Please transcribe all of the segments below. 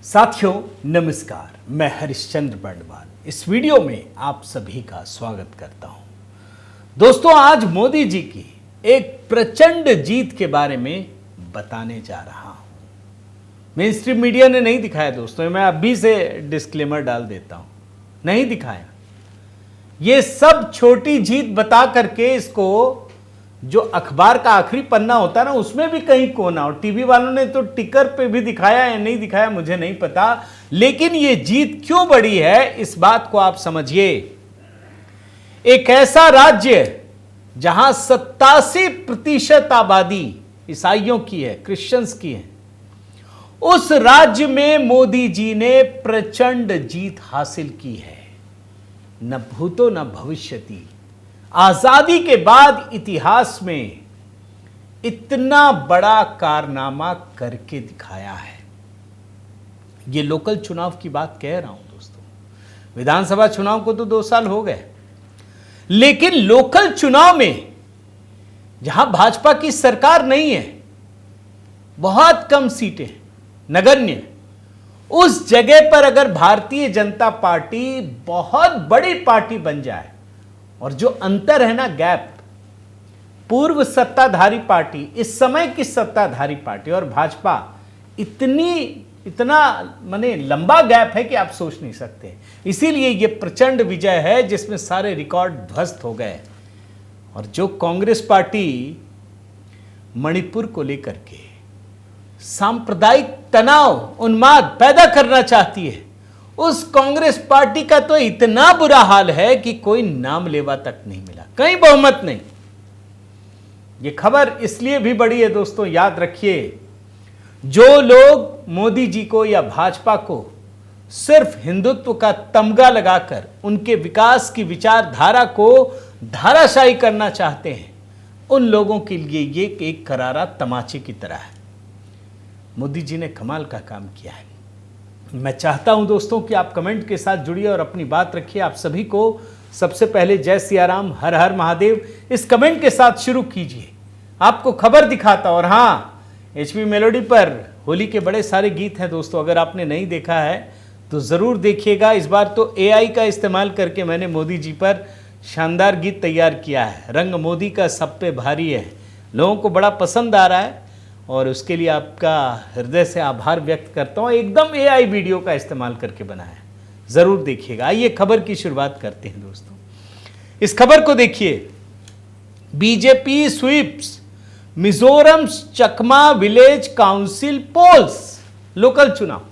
साथियों नमस्कार, मैं हरिश्चंद्र बर्णवाल इस वीडियो में आप सभी का स्वागत करता हूं। दोस्तों, आज मोदी जी की एक प्रचंड जीत के बारे में बताने जा रहा हूं। मेन स्ट्रीम मीडिया ने नहीं दिखाया दोस्तों, मैं अभी से डिस्क्लेमर डाल देता हूं, नहीं दिखाया। ये सब छोटी जीत बता करके इसको जो अखबार का आखिरी पन्ना होता है ना, उसमें भी कहीं कोना, और टीवी वालों ने तो टिकर पे भी दिखाया या नहीं दिखाया मुझे नहीं पता, लेकिन ये जीत क्यों बड़ी है इस बात को आप समझिए। एक ऐसा राज्य जहां 87% आबादी ईसाइयों की है, क्रिश्चियंस की है, उस राज्य में मोदी जी ने प्रचंड जीत हासिल की है। न भूतो न भविष्यति, आजादी के बाद इतिहास में इतना बड़ा कारनामा करके दिखाया है। ये लोकल चुनाव की बात कह रहा हूं दोस्तों, विधानसभा चुनाव को तो 2 साल हो गए, लेकिन लोकल चुनाव में जहां भाजपा की सरकार नहीं है, बहुत कम सीटें, नगण्य, उस जगह पर अगर भारतीय जनता पार्टी बहुत बड़ी पार्टी बन जाए, और जो अंतर है ना, गैप, पूर्व सत्ताधारी पार्टी, इस समय की सत्ताधारी पार्टी और भाजपा, इतना माने लंबा गैप है कि आप सोच नहीं सकते। इसीलिए यह प्रचंड विजय है जिसमें सारे रिकॉर्ड ध्वस्त हो गए। और जो कांग्रेस पार्टी मणिपुर को लेकर के सांप्रदायिक तनाव, उन्माद पैदा करना चाहती है, उस कांग्रेस पार्टी का तो इतना बुरा हाल है कि कोई नाम लेवा तक नहीं मिला, कहीं बहुमत नहीं। यह खबर इसलिए भी बड़ी है दोस्तों, याद रखिए, जो लोग मोदी जी को या भाजपा को सिर्फ हिंदुत्व का तमगा लगाकर उनके विकास की विचारधारा को धाराशायी करना चाहते हैं, उन लोगों के लिए यह एक करारा तमाचे की तरह है। मोदी जी ने कमाल का काम किया है। मैं चाहता हूं दोस्तों कि आप कमेंट के साथ जुड़िए और अपनी बात रखिए। आप सभी को सबसे पहले जय सियाराम, हर हर महादेव इस कमेंट के साथ शुरू कीजिए। आपको खबर दिखाता, और हाँ, एचपी मेलोडी पर होली के बड़े सारे गीत हैं दोस्तों, अगर आपने नहीं देखा है तो ज़रूर देखिएगा। इस बार तो एआई का इस्तेमाल करके मैंने मोदी जी पर शानदार गीत तैयार किया है। रंग मोदी का सब पे भारी है, लोगों को बड़ा पसंद आ रहा है और उसके लिए आपका हृदय से आभार व्यक्त करता हूँ। एकदम एआई वीडियो का इस्तेमाल करके बनाया, ज़रूर देखिएगा। आइए खबर की शुरुआत करते हैं दोस्तों। इस खबर को देखिए, बीजेपी स्वीप्स मिजोरम चकमा विलेज काउंसिल पोल्स। लोकल चुनाव,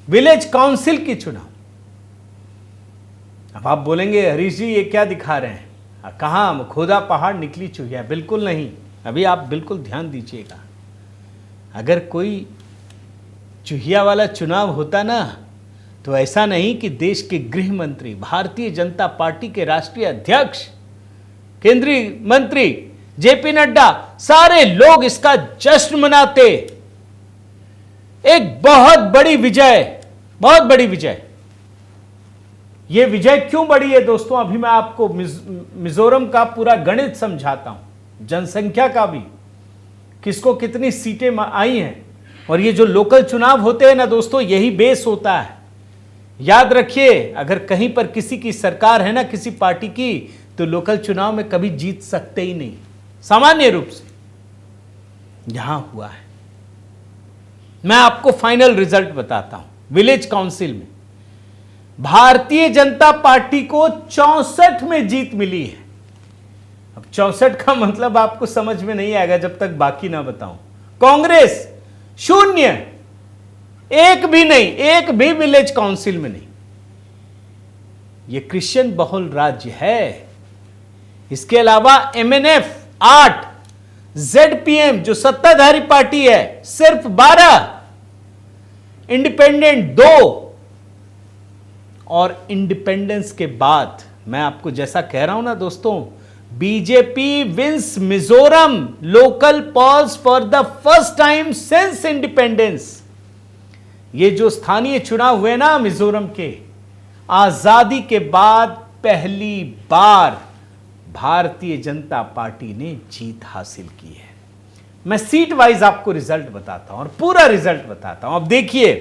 विलेज काउंसिल की चुनाव। अब आप बोलेंगे हरीश जी ये क्या दिखा रहे हैं, कहाँ खोदा पहाड़ निकली चुहिया? बिल्कुल नहीं, अभी आप बिल्कुल ध्यान दीजिएगा। अगर कोई चुहिया वाला चुनाव होता ना, तो ऐसा नहीं कि देश के गृह मंत्री, भारतीय जनता पार्टी के राष्ट्रीय अध्यक्ष, केंद्रीय मंत्री जेपी नड्डा, सारे लोग इसका जश्न मनाते। एक बहुत बड़ी विजय, बहुत बड़ी विजय। यह विजय क्यों बड़ी है दोस्तों, अभी मैं आपको मिजोरम का पूरा गणित समझाता हूं, जनसंख्या का भी, किसको कितनी सीटें आई हैं। और ये जो लोकल चुनाव होते हैं ना दोस्तों, यही बेस होता है। याद रखिए, अगर कहीं पर किसी की सरकार है ना, किसी पार्टी की, तो लोकल चुनाव में कभी जीत सकते ही नहीं, सामान्य रूप से। यहां हुआ है। मैं आपको फाइनल रिजल्ट बताता हूं। विलेज काउंसिल में भारतीय जनता पार्टी को 64 में जीत मिली है। 64 का मतलब आपको समझ में नहीं आएगा जब तक बाकी ना बताऊं। कांग्रेस 0, एक भी नहीं, एक भी विलेज काउंसिल में नहीं। यह क्रिश्चियन बहुल राज्य है। इसके अलावा एमएनएफ 8, जेडपीएम जो सत्ताधारी पार्टी है सिर्फ 12, इंडिपेंडेंट 2, और इंडिपेंडेंस के बाद मैं आपको जैसा कह रहा हूं ना दोस्तों, BJP wins Mizoram local polls for the first time since independence. ये जो स्थानीय चुनाव हुए ना मिजोरम के, आजादी के बाद पहली बार भारतीय जनता पार्टी ने जीत हासिल की है। मैं सीट वाइज आपको रिजल्ट बताता हूं और पूरा रिजल्ट बताता हूं। अब देखिए,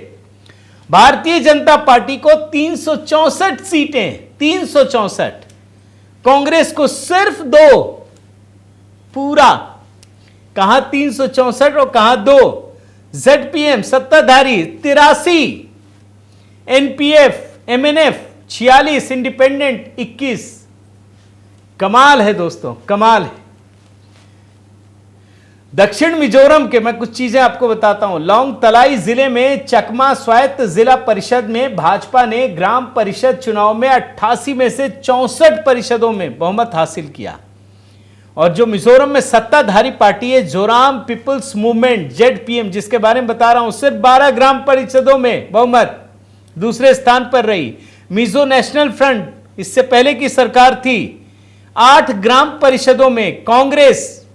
भारतीय जनता पार्टी को 364 सीटें, 364, कांग्रेस को सिर्फ 2। पूरा कहां 364 और कहां 2। ZPM सत्ताधारी 83, NPF MNF 46, इंडिपेंडेंट 21। कमाल है दोस्तों, कमाल है। दक्षिण मिजोरम के मैं कुछ चीजें आपको बताता हूं। लॉन्ग तलाई जिले में चकमा स्वायत्त जिला परिषद में भाजपा ने ग्राम परिषद चुनाव में 88 में से 64 परिषदों में बहुमत हासिल किया। और जो मिजोरम में सत्ताधारी पार्टी है जोराम पीपल्स मूवमेंट ZPM, जिसके बारे में बता रहा हूं, सिर्फ 12 ग्राम परिषदों में बहुमत दूसरे स्थान पर रही। मिजो नेशनल फ्रंट, इससे पहले की सरकार थी, 8 ग्राम परिषदों में। कांग्रेस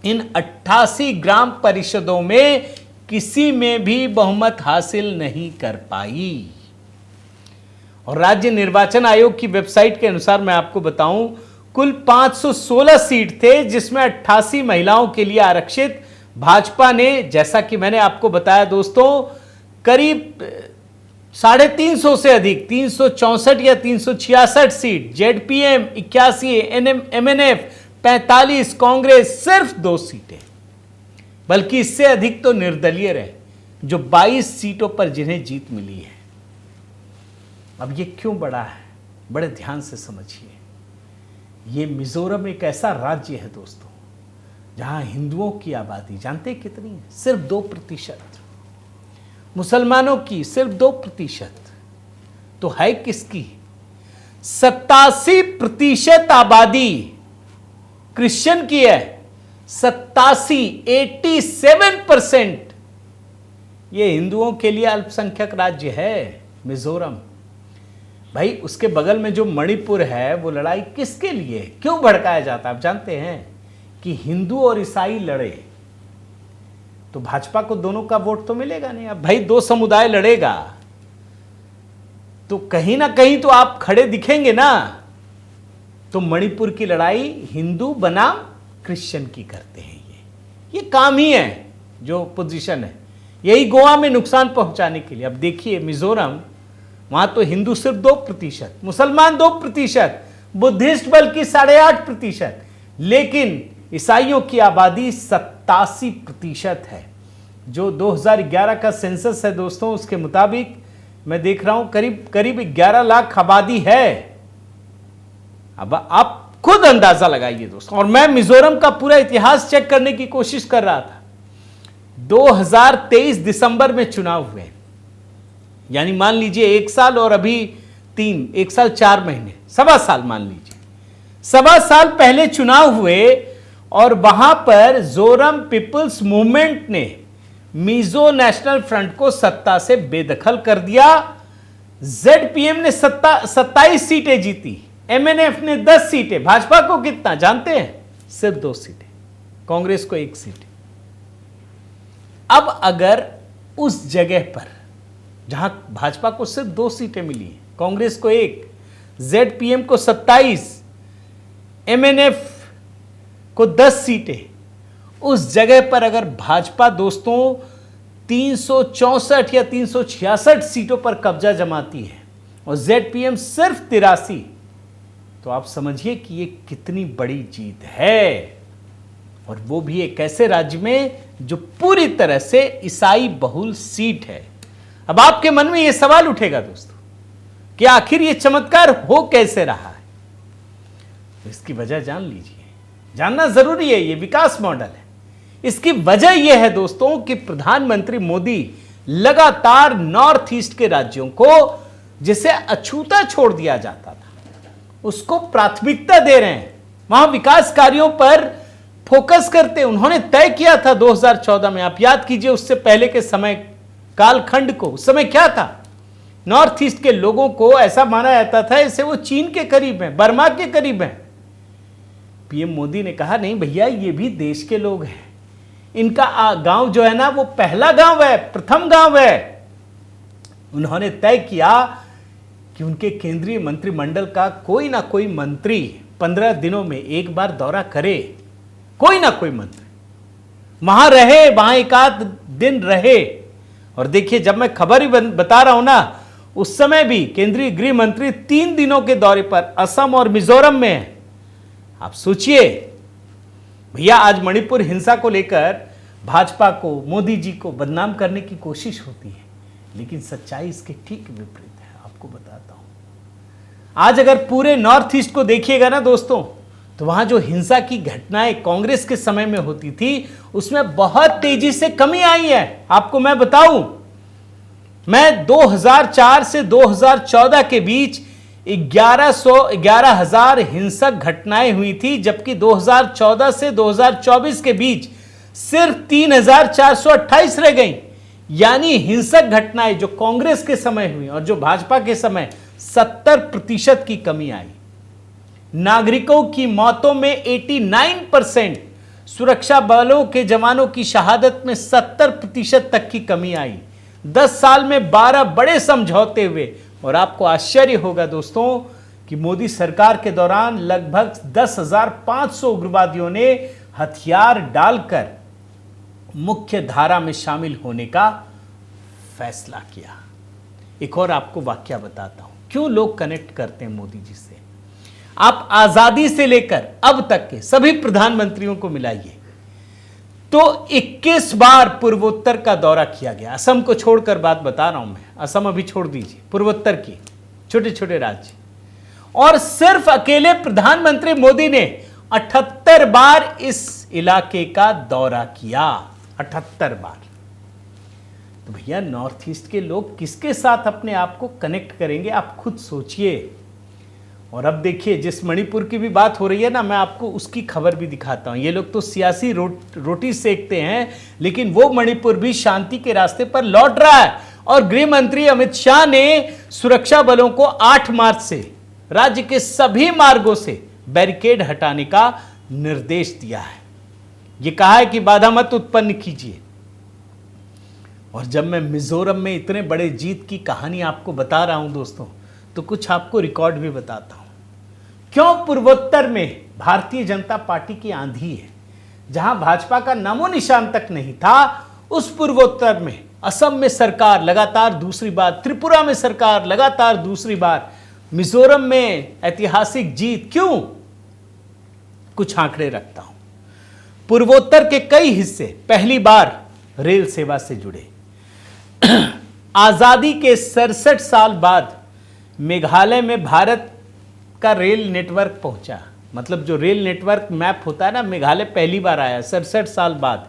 इन 88 ग्राम परिषदों में किसी में भी बहुमत हासिल नहीं कर पाई। और राज्य निर्वाचन आयोग की वेबसाइट के अनुसार मैं आपको बताऊं, कुल 516 सीट थे, जिसमें 88 महिलाओं के लिए आरक्षित। भाजपा ने, जैसा कि मैंने आपको बताया दोस्तों, करीब 350 से अधिक 364 या 366 सीट, ZPM 81, MNF 45, कांग्रेस सिर्फ 2 सीटें, बल्कि इससे अधिक तो निर्दलीय रहे, जो 22 सीटों पर जिन्हें जीत मिली है। अब ये क्यों बढ़ा है, बड़े ध्यान से समझिए। ये मिजोरम एक ऐसा राज्य है दोस्तों, जहां हिंदुओं की आबादी जानते कितनी है? सिर्फ 2%। मुसलमानों की सिर्फ 2%। तो है किसकी? 87% आबादी क्रिश्चियन की है। 87% ये हिंदुओं के लिए अल्पसंख्यक राज्य है मिजोरम। भाई उसके बगल में जो मणिपुर है, वो लड़ाई किसके लिए, क्यों भड़काया जाता है? आप जानते हैं कि हिंदू और ईसाई लड़े तो भाजपा को दोनों का वोट तो मिलेगा नहीं। अब भाई 2 समुदाय लड़ेगा तो कहीं ना कहीं तो आप खड़े दिखेंगे ना। तो मणिपुर की लड़ाई हिंदू बनाम क्रिश्चियन की करते हैं। ये काम ही है, जो पोजीशन है, यही गोवा में नुकसान पहुंचाने के लिए। अब देखिए मिजोरम, वहां तो हिंदू सिर्फ 2%, मुसलमान 2%, बुद्धिस्ट बल्कि 8.5%, लेकिन ईसाइयों की आबादी 87% है। जो 2011 का सेंसस है दोस्तों, उसके मुताबिक मैं देख रहा हूं करीब 11 लाख आबादी है। अब आप खुद अंदाजा लगाइए दोस्तों। और मैं मिजोरम का पूरा इतिहास चेक करने की कोशिश कर रहा था। 2023 दिसंबर में चुनाव हुए, यानी मान लीजिए 1 साल और अभी 1 साल 4 महीने, 1.25 साल मान लीजिए, 1.25 साल पहले चुनाव हुए। और वहां पर जोरम पीपल्स मूवमेंट ने मिजो नेशनल फ्रंट को सत्ता से बेदखल कर दिया। ZPM ने 27 सीटें जीती, MNF ने 10 सीटें। भाजपा को कितना जानते हैं? सिर्फ 2 सीटें, कांग्रेस को 1 सीट। अब अगर उस जगह पर जहां भाजपा को सिर्फ 2 सीटें मिली हैं, कांग्रेस को 1, ZPM को 27, MNF को 10 सीटें, उस जगह पर अगर भाजपा दोस्तों 364 या 366 सीटों पर कब्जा जमाती है और ZPM सिर्फ 83, तो आप समझिए कि ये कितनी बड़ी जीत है। और वो भी एक ऐसे राज्य में जो पूरी तरह से ईसाई बहुल सीट है। अब आपके मन में यह सवाल उठेगा दोस्तों कि आखिर ये चमत्कार हो कैसे रहा है? तो इसकी वजह जान लीजिए, जानना जरूरी है। ये विकास मॉडल है। इसकी वजह यह है दोस्तों कि प्रधानमंत्री मोदी लगातार नॉर्थ ईस्ट के राज्यों को, जिसे अछूता छोड़ दिया जाता था, उसको प्राथमिकता दे रहे हैं। वहां विकास कार्यों पर फोकस करते। उन्होंने तय किया था 2014 में, आप याद कीजिए उससे पहले के समय कालखंड को। उस समय क्या था? नॉर्थ ईस्ट के लोगों को ऐसा माना जाता था जैसे वो चीन के करीब हैं, बर्मा के करीब हैं। पीएम मोदी ने कहा नहीं भैया, ये भी देश के लोग हैं, इनका गांव जो है ना वो पहला गांव है, प्रथम गांव है। उन्होंने तय किया कि उनके केंद्रीय मंत्रिमंडल का कोई ना कोई मंत्री 15 दिनों में एक बार दौरा करे। कोई ना कोई मंत्री वहां रहे, वहां 1 आध दिन रहे और देखिए, जब मैं खबर ही बता रहा हूं ना, उस समय भी केंद्रीय गृह मंत्री 3 दिनों के दौरे पर असम और मिजोरम में है। आप सोचिए भैया, आज मणिपुर हिंसा को लेकर भाजपा को, मोदी जी को बदनाम करने की कोशिश होती है, लेकिन सच्चाई इसके ठीक विपरीत है। आपको बताता हूं, आज अगर पूरे नॉर्थ ईस्ट को देखिएगा ना दोस्तों, तो वहां जो हिंसा की घटनाएं कांग्रेस के समय में होती थी, उसमें बहुत तेजी से कमी आई है। आपको मैं बताऊं, मैं 2004 से 2014 के बीच 11,000 हिंसक घटनाएं हुई थी, जबकि 2014 से 2024 के बीच सिर्फ 3,428 रह गई। यानी हिंसक घटनाएं जो कांग्रेस के समय हुई और जो भाजपा के समय 70% की कमी आई। नागरिकों की मौतों में 89%, सुरक्षा बलों के जवानों की शहादत में 70% तक की कमी आई। 10 साल में 12 बड़े समझौते हुए। और आपको आश्चर्य होगा दोस्तों कि मोदी सरकार के दौरान लगभग 10,500 उग्रवादियों ने हथियार डालकर मुख्य धारा में शामिल होने का फैसला किया। एक और आपको वाकया बताता हूं, क्यों लोग कनेक्ट करते हैं मोदी जी से। आप आजादी से लेकर अब तक के सभी प्रधानमंत्रियों को मिलाइए तो 21 बार पूर्वोत्तर का दौरा किया गया। असम को छोड़कर बात बता रहा हूं मैं, असम अभी छोड़ दीजिए, पूर्वोत्तर की छोटे छोटे राज्य। और सिर्फ अकेले प्रधानमंत्री मोदी ने 78 बार इस इलाके का दौरा किया। 78 बार। तो भैया, नॉर्थ ईस्ट के लोग किसके साथ अपने आप को कनेक्ट करेंगे, आप खुद सोचिए। और अब देखिए, जिस मणिपुर की भी बात हो रही है ना, मैं आपको उसकी खबर भी दिखाता हूं। ये लोग तो सियासी रोटी सेकते हैं, लेकिन वो मणिपुर भी शांति के रास्ते पर लौट रहा है। और गृह मंत्री अमित शाह ने सुरक्षा बलों को 8 मार्च से राज्य के सभी मार्गों से बैरिकेड हटाने का निर्देश दिया है। ये कहा है कि बाधा मत उत्पन्न कीजिए। और जब मैं मिजोरम में इतने बड़े जीत की कहानी आपको बता रहा हूं दोस्तों, तो कुछ आपको रिकॉर्ड भी बताता हूं। क्यों पूर्वोत्तर में भारतीय जनता पार्टी की आंधी है। जहां भाजपा का नामो निशान तक नहीं था, उस पूर्वोत्तर में असम में सरकार लगातार दूसरी बार, त्रिपुरा में सरकार लगातार दूसरी बार, मिजोरम में ऐतिहासिक जीत। क्यों? कुछ आंकड़े रखता हूं। पूर्वोत्तर के कई हिस्से पहली बार रेल सेवा से जुड़े। आजादी के 67 साल बाद मेघालय में भारत का रेल नेटवर्क पहुंचा। मतलब जो रेल नेटवर्क मैप होता है ना, मेघालय पहली बार आया 67 साल बाद।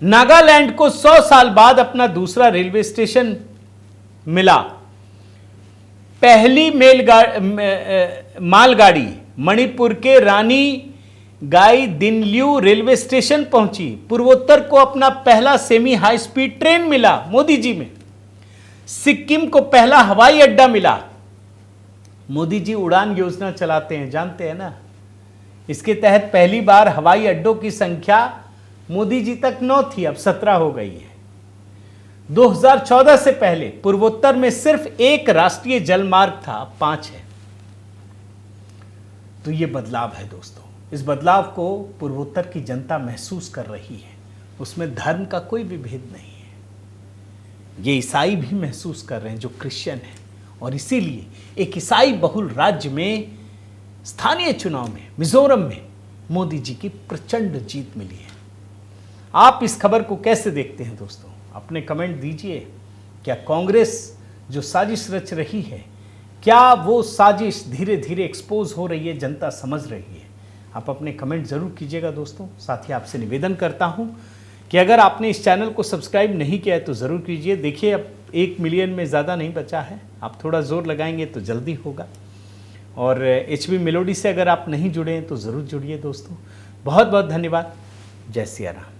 नागालैंड को 100 साल बाद अपना दूसरा रेलवे स्टेशन मिला। पहली मालगाड़ी मणिपुर के रानी गाई दिनल्यू रेलवे स्टेशन पहुंची। पूर्वोत्तर को अपना पहला सेमी हाई स्पीड ट्रेन मिला मोदी जी में। सिक्किम को पहला हवाई अड्डा मिला। मोदी जी उड़ान योजना चलाते हैं, जानते हैं ना। इसके तहत पहली बार हवाई अड्डों की संख्या मोदी जी तक 9 थी, अब 17 हो गई है। 2014 से पहले पूर्वोत्तर में सिर्फ एक राष्ट्रीय जलमार्ग था, अब 5 है। तो यह बदलाव है दोस्तों। इस बदलाव को पूर्वोत्तर की जनता महसूस कर रही है। उसमें धर्म का कोई भी भेद नहीं है। ये ईसाई भी महसूस कर रहे हैं जो क्रिश्चियन हैं। और इसीलिए एक ईसाई बहुल राज्य में स्थानीय चुनाव में मिजोरम में मोदी जी की प्रचंड जीत मिली है। आप इस खबर को कैसे देखते हैं दोस्तों? अपने कमेंट दीजिए। क्या कांग्रेस जो साजिश रच रही है, क्या वो साजिश धीरे धीरे एक्सपोज हो रही है, जनता समझ रही है? आप अपने कमेंट जरूर कीजिएगा दोस्तों। साथ ही आपसे निवेदन करता हूं कि अगर आपने इस चैनल को सब्सक्राइब नहीं किया है तो ज़रूर कीजिए। देखिए, अब 1 मिलियन में ज़्यादा नहीं बचा है। आप थोड़ा ज़ोर लगाएंगे तो जल्दी होगा। और HB मेलोडी से अगर आप नहीं जुड़े हैं तो ज़रूर जुड़िए दोस्तों। बहुत बहुत धन्यवाद। जय सिया राम।